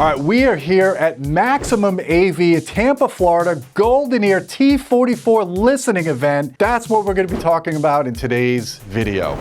All right, we are here at Maximum AV, Tampa, Florida, GoldenEar T44 listening event. That's what we're going to be talking about in today's video.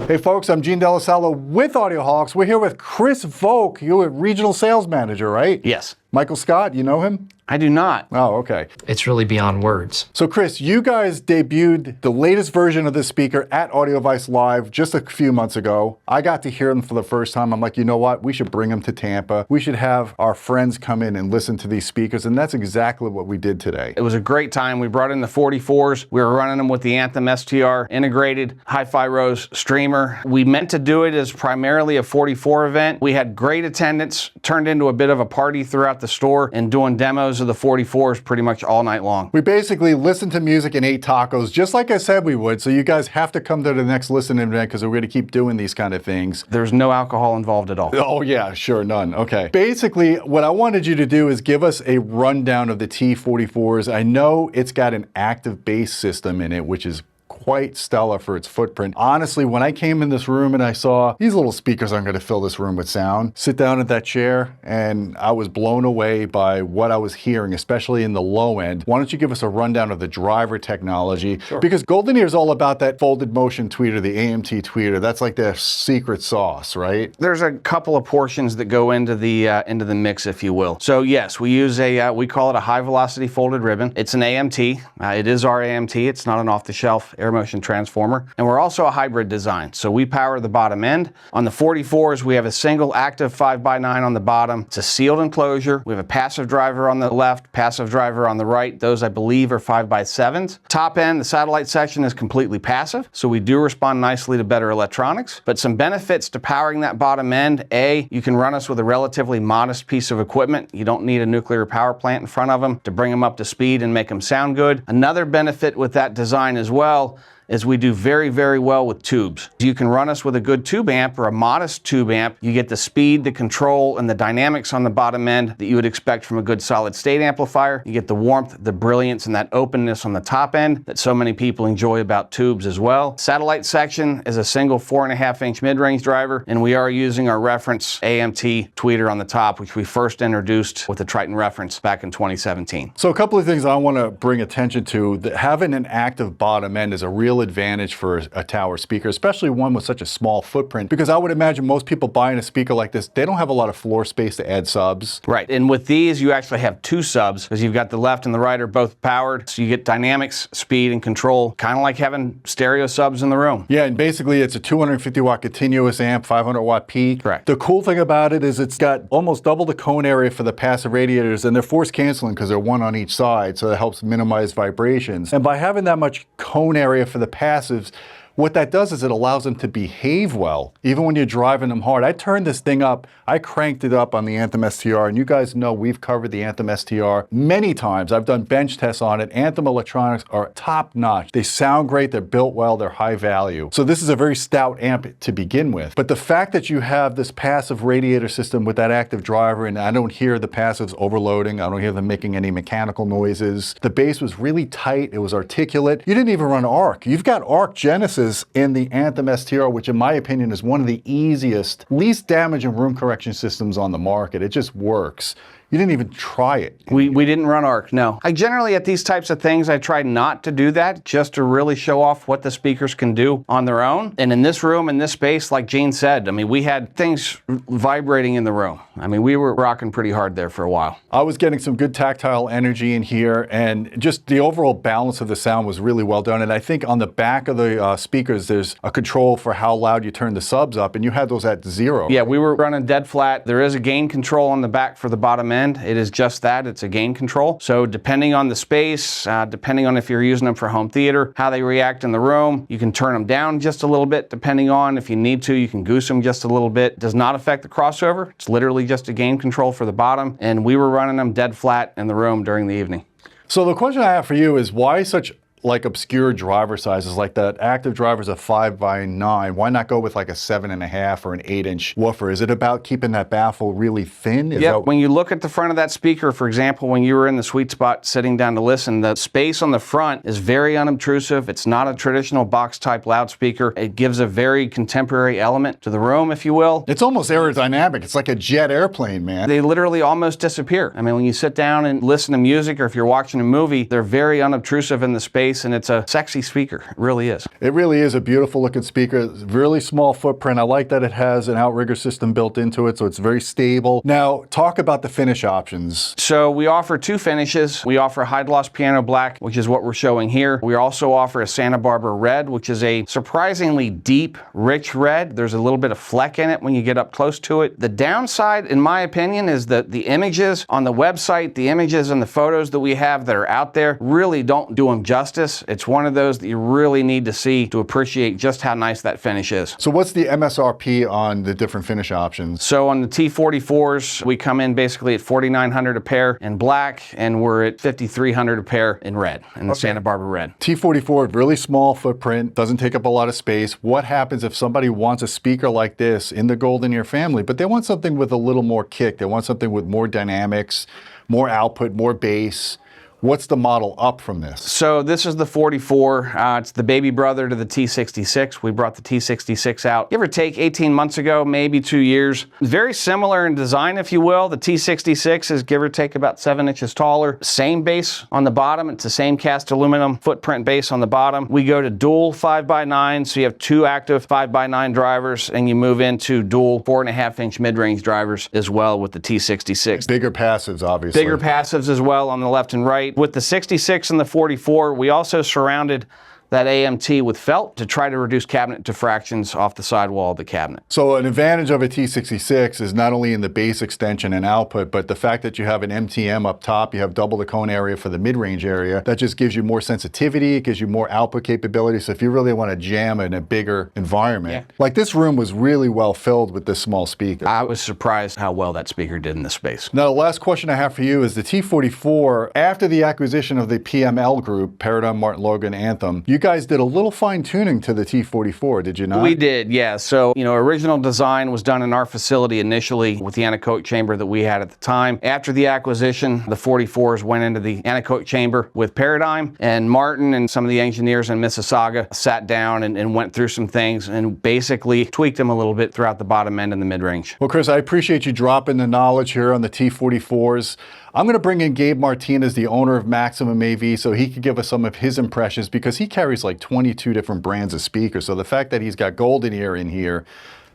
Hey folks, I'm Gene Delasalo with Audioholics. We're here with Chris Volk. You're a regional sales manager, right? Yes. Michael Scott, you know him? I do not. Oh, okay. It's really beyond words. So Chris, you guys debuted the latest version of this speaker at Audioholics Live just a few months ago. I got to hear them for the first time. I'm like, you know what? We should bring them to Tampa. We should have our friends come in and listen to these speakers, and that's exactly what we did today. It was a great time. We brought in the 44s. We were running them with the Anthem STR integrated Hi-Fi Rose streamer. We meant to do it as primarily a 44 event. We had great attendance, turned into a bit of a party throughout the store, and doing demos of the 44s pretty much all night long. We basically listened to music and ate tacos, just like I said we would, so you guys have to come to the next listening event because we're going to keep doing these kind of things. There's no alcohol involved at all. Oh yeah, sure, none. Okay. Basically, what I wanted you to do is give us a rundown of the T44s. I know it's got an active bass system in it, which is quite stellar for its footprint. Honestly, when I came in this room and I saw these little speakers aren't going to fill this room with sound, sit down at that chair, and I was blown away by what I was hearing, especially in the low end. Why don't you give us a rundown of the driver technology? Sure. Because GoldenEar is all about that folded motion tweeter, the AMT tweeter. That's like their secret sauce, right? There's a couple of portions that go into the mix, if you will. So yes, we use we call it a high velocity folded ribbon. It's an AMT. It is our AMT. It's not an off-the-shelf air motion transformer, and we're also a hybrid design, so we power the bottom end. On the 44s, we have a single active 5x9 on the bottom. It's a sealed enclosure. We have a passive driver on the left, passive driver on the right. Those, I believe, are 5x7s. Top end, the satellite section is completely passive, so we do respond nicely to better electronics. But some benefits to powering that bottom end: A, you can run us with a relatively modest piece of equipment. You don't need a nuclear power plant in front of them to bring them up to speed and make them sound good. Another benefit with that design as well is we do very, very well with tubes. You can run us with a good tube amp or a modest tube amp. You get the speed, the control, and the dynamics on the bottom end that you would expect from a good solid state amplifier. You get the warmth, the brilliance, and that openness on the top end that so many people enjoy about tubes as well. Satellite section is a single 4.5-inch mid-range driver, and we are using our reference AMT tweeter on the top, which we first introduced with the Triton reference back in 2017. So a couple of things I want to bring attention to. That having an active bottom end is a real advantage for a tower speaker, especially one with such a small footprint, because I would imagine most people buying a speaker like this, they don't have a lot of floor space to add subs. Right, and with these you actually have two subs, because you've got the left and the right are both powered, so you get dynamics, speed, and control, kind of like having stereo subs in the room. Yeah, and basically it's a 250 watt continuous amp, 500 watt peak. Correct. The cool thing about it is it's got almost double the cone area for the passive radiators, and they're force canceling because they're one on each side, so that helps minimize vibrations. And by having that much cone area for the passives, what that does is it allows them to behave well, even when you're driving them hard. I turned this thing up, I cranked it up on the Anthem STR, and you guys know we've covered the Anthem STR many times. I've done bench tests on it. Anthem electronics are top notch. They sound great, they're built well, they're high value. So this is a very stout amp to begin with. But the fact that you have this passive radiator system with that active driver, and I don't hear the passives overloading, I don't hear them making any mechanical noises. The bass was really tight, it was articulate. You didn't even run ARC. You've got ARC Genesis in the Anthem STR, which in my opinion is one of the easiest, least damaging room correction systems on the market. It just works. You didn't even try it. We didn't run ARC, no. I generally, at these types of things, I try not to do that, just to really show off what the speakers can do on their own. And in this room, in this space, like Gene said, I mean, we had things vibrating in the room. I mean, we were rocking pretty hard there for a while. I was getting some good tactile energy in here, and just the overall balance of the sound was really well done. And I think on the back of the speakers, there's a control for how loud you turn the subs up, and you had those at 0. Yeah, we were running dead flat. There is a gain control on the back for the bottom end. It is just that, it's a gain control. So depending on the space, depending on if you're using them for home theater, how they react in the room, you can turn them down just a little bit depending on, if you need to, you can goose them just a little bit. Does not affect the crossover. It's literally just a gain control for the bottom, and we were running them dead flat in the room during the evening. So the question I have for you is, why such like obscure driver sizes, like that active driver's a 5x9. Why not go with like a 7.5 or an 8-inch woofer? Is it about keeping that baffle really thin? Yep. When you look at the front of that speaker, for example, when you were in the sweet spot sitting down to listen, the space on the front is very unobtrusive. It's not a traditional box type loudspeaker. It gives a very contemporary element to the room, if you will. It's almost aerodynamic. It's like a jet airplane, man. They literally almost disappear. I mean, when you sit down and listen to music, or if you're watching a movie, they're very unobtrusive in the space, and it's a sexy speaker. It really is. It really is a beautiful looking speaker. It's really small footprint. I like that it has an outrigger system built into it, so it's very stable. Now, talk about the finish options. So we offer two finishes. We offer high gloss piano black, which is what we're showing here. We also offer a Santa Barbara red, which is a surprisingly deep, rich red. There's a little bit of fleck in it when you get up close to it. The downside, in my opinion, is that the images on the website, the images and the photos that we have that are out there really don't do them justice. It's one of those that you really need to see to appreciate just how nice that finish is. So what's the MSRP on the different finish options? So on the T44s, we come in basically at $4,900 a pair in black, and we're at $5,300 a pair in red, in the Santa Barbara red. T44, really small footprint, doesn't take up a lot of space. What happens if somebody wants a speaker like this in the GoldenEar family, but they want something with a little more kick? They want something with more dynamics, more output, more bass. What's the model up from this? So this is the 44. It's the baby brother to the T66. We brought the T66 out, give or take 18 months ago, maybe 2 years. Very similar in design, if you will. The T66 is give or take about 7 inches taller. Same base on the bottom. It's the same cast aluminum footprint base on the bottom. We go to dual 5x9, so you have two active 5x9 drivers, and you move into dual 4.5-inch mid-range drivers as well with the T66. Bigger passives, obviously. Bigger passives as well on the left and right. With the 66 and the 44, we also surrounded that AMT with felt to try to reduce cabinet diffractions off the sidewall of the cabinet. So an advantage of a T66 is not only in the bass extension and output, but the fact that you have an MTM up top, you have double the cone area for the mid-range area. That just gives you more sensitivity, it gives you more output capability. So if you really want to jam in a bigger environment, like this room was really well filled with this small speaker. I was surprised how well that speaker did in this space. Now, the last question I have for you is the T44, after the acquisition of the PML group, Paradigm, Martin Logan, Anthem, you guys did a little fine tuning to the T44, did you not? We did, yeah. So, original design was done in our facility initially with the anechoic chamber that we had at the time. After the acquisition, the 44s went into the anechoic chamber with Paradigm, and Martin and some of the engineers in Mississauga sat down and went through some things and basically tweaked them a little bit throughout the bottom end and the mid-range. Well, Chris, I appreciate you dropping the knowledge here on the T44s. I'm going to bring in Gabe Martinez, the owner of Maximum AV, so he could give us some of his impressions, because he carries like 22 different brands of speakers. So the fact that he's got GoldenEar in here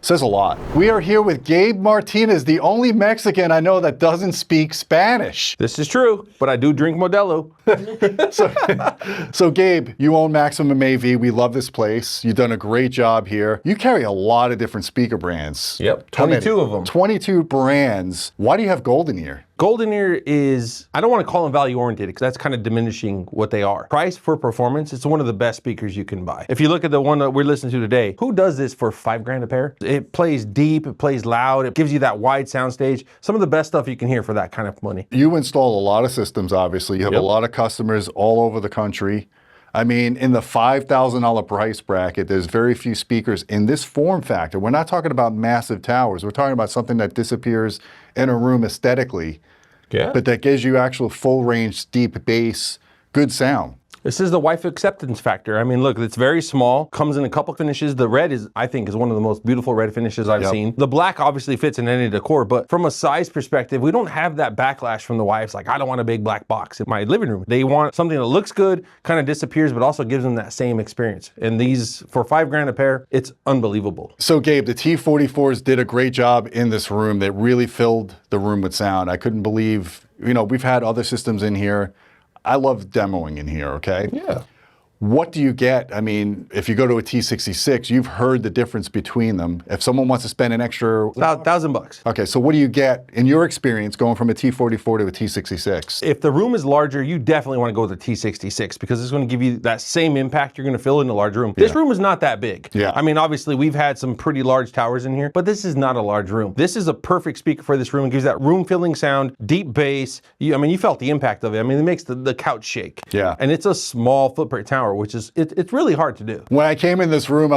says a lot. We are here with Gabe Martinez, the only Mexican I know that doesn't speak Spanish. This is true, but I do drink Modelo. So Gabe, you own Maximum AV. We love this place. You've done a great job here. You carry a lot of different speaker brands. Yep, 22 of them. 22 brands. Why do you have GoldenEar? GoldenEar is, I don't want to call them value oriented because that's kind of diminishing what they are. Price for performance, it's one of the best speakers you can buy. If you look at the one that we're listening to today, who does this for $5,000 a pair? It plays deep, it plays loud, it gives you that wide sound stage. Some of the best stuff you can hear for that kind of money. You install a lot of systems, obviously. You have a lot of customers all over the country. I mean, in the $5,000 price bracket, there's very few speakers in this form factor. We're not talking about massive towers. We're talking about something that disappears in a room aesthetically, but that gives you actual full range, deep bass, good sound. This is the wife acceptance factor. I mean, look, it's very small, comes in a couple finishes. The red is, I think, is one of the most beautiful red finishes I've seen. The black obviously fits in any decor, but from a size perspective, we don't have that backlash from the wives. Like, I don't want a big black box in my living room. They want something that looks good, kind of disappears, but also gives them that same experience. And these, for $5,000 a pair, it's unbelievable. So Gabe, the T44s did a great job in this room. They really filled the room with sound. I couldn't believe, we've had other systems in here. I love demoing in here, okay? Yeah. What do you get? I mean, if you go to a T66, you've heard the difference between them. If someone wants to spend an extra $1,000. Okay, so what do you get in your experience going from a T44 to a T66? If the room is larger, you definitely want to go with the T66 because it's going to give you that same impact you're going to feel in a large room. This room is not that big. Yeah. I mean, obviously we've had some pretty large towers in here, but this is not a large room. This is a perfect speaker for this room. It gives that room filling sound, deep bass. I mean, you felt the impact of it. I mean, it makes the couch shake. Yeah. And it's a small footprint tower, which is, it's really hard to do. When I came in this room,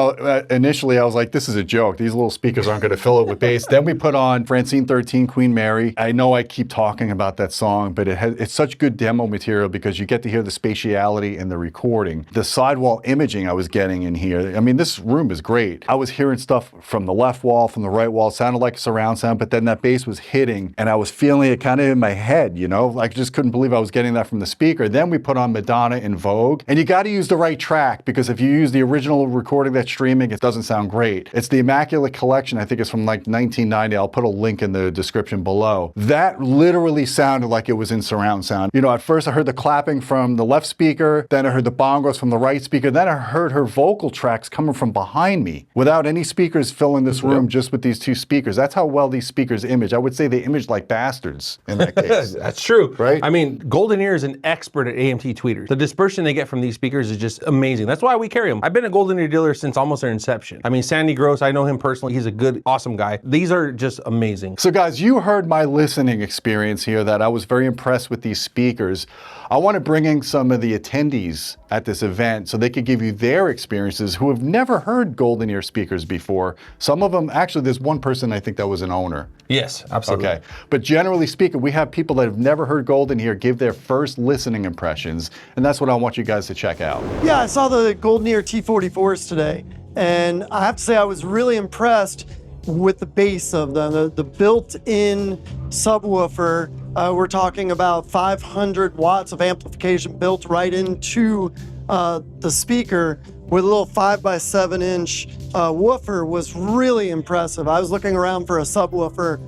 initially I was like, this is a joke. These little speakers aren't going to fill it with bass. Then we put on Francine 13, Queen Mary. I know I keep talking about that song, but it's such good demo material because you get to hear the spatiality in the recording. The sidewall imaging I was getting in here, I mean, this room is great. I was hearing stuff from the left wall, from the right wall. It sounded like a surround sound, but then that bass was hitting and I was feeling it kind of in my head, you know? I just couldn't believe I was getting that from the speaker. Then we put on Madonna in Vogue, and you got to use the right track because if you use the original recording that's streaming, it doesn't sound great. It's the Immaculate Collection. I think it's from like 1990. I'll put a link in the description below. That literally sounded like it was in surround sound. You know, at first I heard the clapping from the left speaker, then I heard the bongos from the right speaker, then I heard her vocal tracks coming from behind me without any speakers filling this room, just with these two speakers. That's how well these speakers image. I would say they image like bastards in that case. That's true. Right? I mean, GoldenEar is an expert at AMT tweeters. The dispersion they get from these speakers is just amazing. That's why we carry them. I've been a GoldenEar dealer since almost their inception. I mean, Sandy Gross, I know him personally. He's a good, awesome guy. These are just amazing. So guys, you heard my listening experience here that I was very impressed with these speakers. I want to bring in some of the attendees at this event so they could give you their experiences who have never heard GoldenEar speakers before. Some of them, actually there's one person I think that was an owner. Yes, absolutely. Okay, but generally speaking, we have people that have never heard GoldenEar give their first listening impressions, and that's what I want you guys to check out. Yeah, I saw the GoldenEar T44s today, and I have to say I was really impressed with the bass of them, the built-in subwoofer. We're talking about 500 watts of amplification built right into the speaker with a little 5x7 inch woofer was really impressive. I was looking around for a subwoofer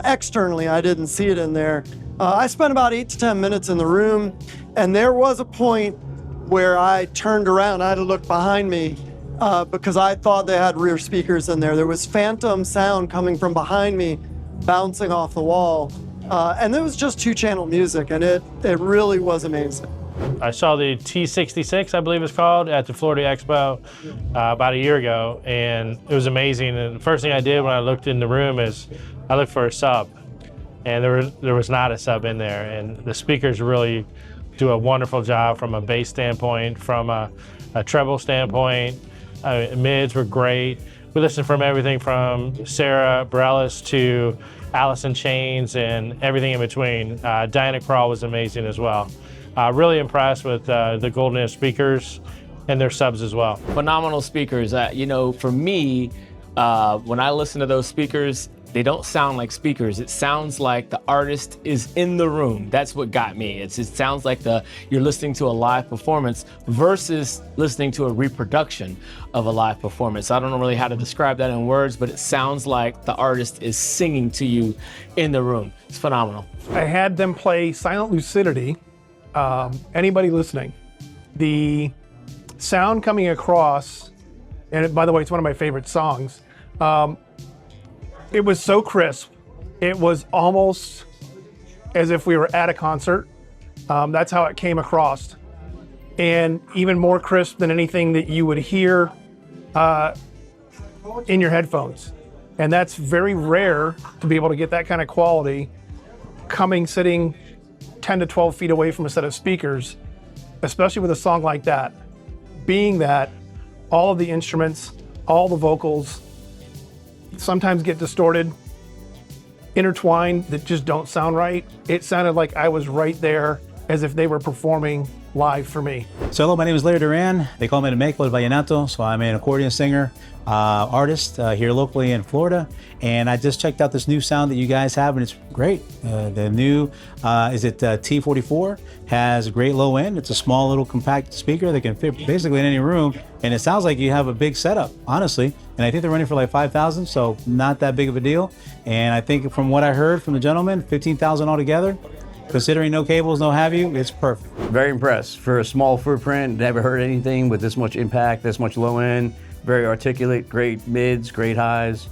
externally. I didn't see it in there. I spent about 8 to 10 minutes in the room, and there was a point where I turned around. I had to look behind me because I thought they had rear speakers in there. There was phantom sound coming from behind me, bouncing off the wall. And it was just 2-channel music, and it really was amazing. I saw the T66, I believe it's called, at the Florida Expo about a year ago, and it was amazing. And the first thing I did when I looked in the room is I looked for a sub, and there was not a sub in there. And the speakers really do a wonderful job from a bass standpoint, from a treble standpoint. Mids were great. We listened from everything from Sarah Bareilles to Allison Chains and everything in between. Diana Krall was amazing as well. Really impressed with the GoldenEar speakers and their subs as well. Phenomenal speakers. You know, for me, when I listen to those speakers, they don't sound like speakers. It sounds like the artist is in the room. That's what got me. It sounds like you're listening to a live performance versus listening to a reproduction of a live performance. I don't know really how to describe that in words, but it sounds like the artist is singing to you in the room. It's phenomenal. I had them play Silent Lucidity. Anybody listening, the sound coming across, and by the way, it's one of my favorite songs. It was so crisp. It was almost as if we were at a concert. That's how it came across. And even more crisp than anything that you would hear in your headphones. And that's very rare to be able to get that kind of quality sitting 10 to 12 feet away from a set of speakers, especially with a song like that. Being that all of the instruments, all the vocals, sometimes get distorted, intertwined, that just don't sound right. It sounded like I was right there as if they were performing live for me. So hello, my name is Larry Duran. They call me the Mezcla Vallenato, so I'm an accordion singer, artist here locally in Florida. And I just checked out this new sound that you guys have, and it's great. The new, T44, has a great low end. It's a small little compact speaker that can fit basically in any room. And it sounds like you have a big setup, honestly. And I think they're running for like $5,000, so not that big of a deal. And I think from what I heard from the gentleman, $15,000 altogether. considering no cables, no have you, it's perfect. Very impressed. For a small footprint, never heard anything with this much impact, this much low end. Very articulate, great mids, great highs.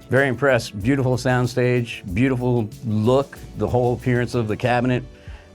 Very impressed. Beautiful soundstage, beautiful look. The whole appearance of the cabinet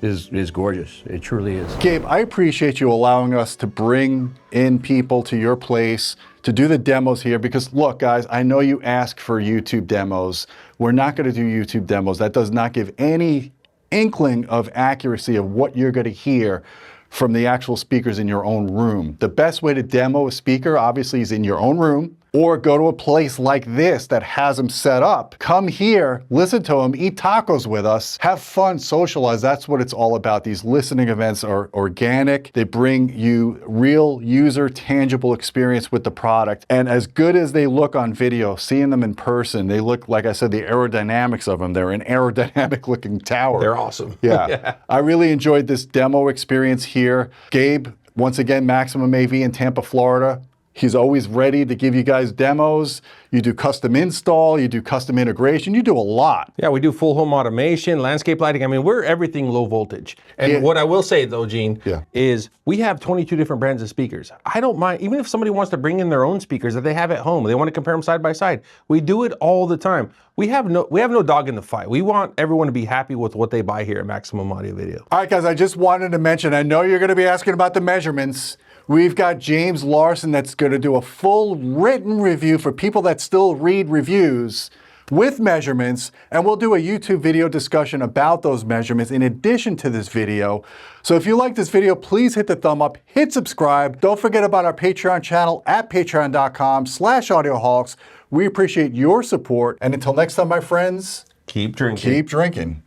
is gorgeous. It truly is. Gabe, I appreciate you allowing us to bring in people to your place to do the demos here because look, guys, I know you ask for YouTube demos. We're not going to do YouTube demos. That does not give any inkling of accuracy of what you're going to hear from the actual speakers in your own room. The best way to demo a speaker, obviously, is in your own room, or go to a place like this that has them set up. Come here, listen to them, eat tacos with us, have fun, socialize. That's what it's all about. These listening events are organic. They bring you real user, tangible experience with the product. And as good as they look on video, seeing them in person, they look, like I said, the aerodynamics of them. They're an aerodynamic looking tower. They're awesome. Yeah. I really enjoyed this demo experience here. Gabe, once again, Maximum AV in Tampa, Florida. He's always ready to give you guys demos. You do custom install, you do custom integration, you do a lot. Yeah, we do full home automation, landscape lighting. I mean, we're everything low voltage. And what I will say though, Gene, is we have 22 different brands of speakers. I don't mind, even if somebody wants to bring in their own speakers that they have at home, they want to compare them side by side. We do it all the time. We have no dog in the fight. We want everyone to be happy with what they buy here at Maximum Audio Video. All right, guys, I just wanted to mention, I know you're gonna be asking about the measurements. We've got James Larson that's going to do a full written review for people that still read reviews with measurements, and we'll do a YouTube video discussion about those measurements in addition to this video. So if you like this video, please hit the thumb up, hit subscribe. Don't forget about our Patreon channel at patreon.com/audioholics. We appreciate your support. And until next time, my friends, keep drinking. Keep drinking.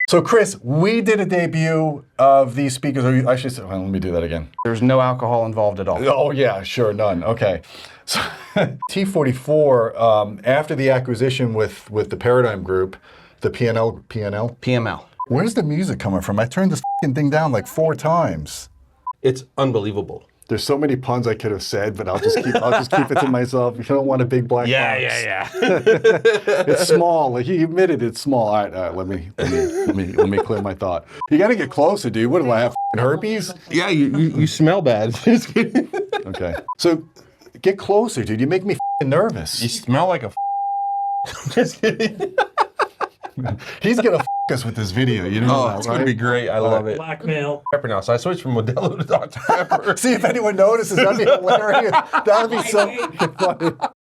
So Chris, we did a debut of these speakers, or I should say, well, let me do that again. There's no alcohol involved at all. Oh yeah, sure, none, okay. So T44, after the acquisition with the Paradigm Group, the PML? Where's the music coming from? I turned this f***ing thing down like 4 times. It's unbelievable. There's so many puns I could have said, but I'll just keep it to myself. You don't want a big black box. Yeah. It's small. Like he admitted it's small. All right. Let me clear my thought. You got to get closer, dude. What do I have? Herpes? Yeah, you smell bad. Okay. So get closer, dude. You make me nervous. You smell like a. Just kidding. He's gonna us with this video, you know that, it's right? gonna be great. I love it. Blackmail. Pepper now, so I switched from Modelo to Dr. Pepper. See if anyone notices. That'd be hilarious. That'd be so funny.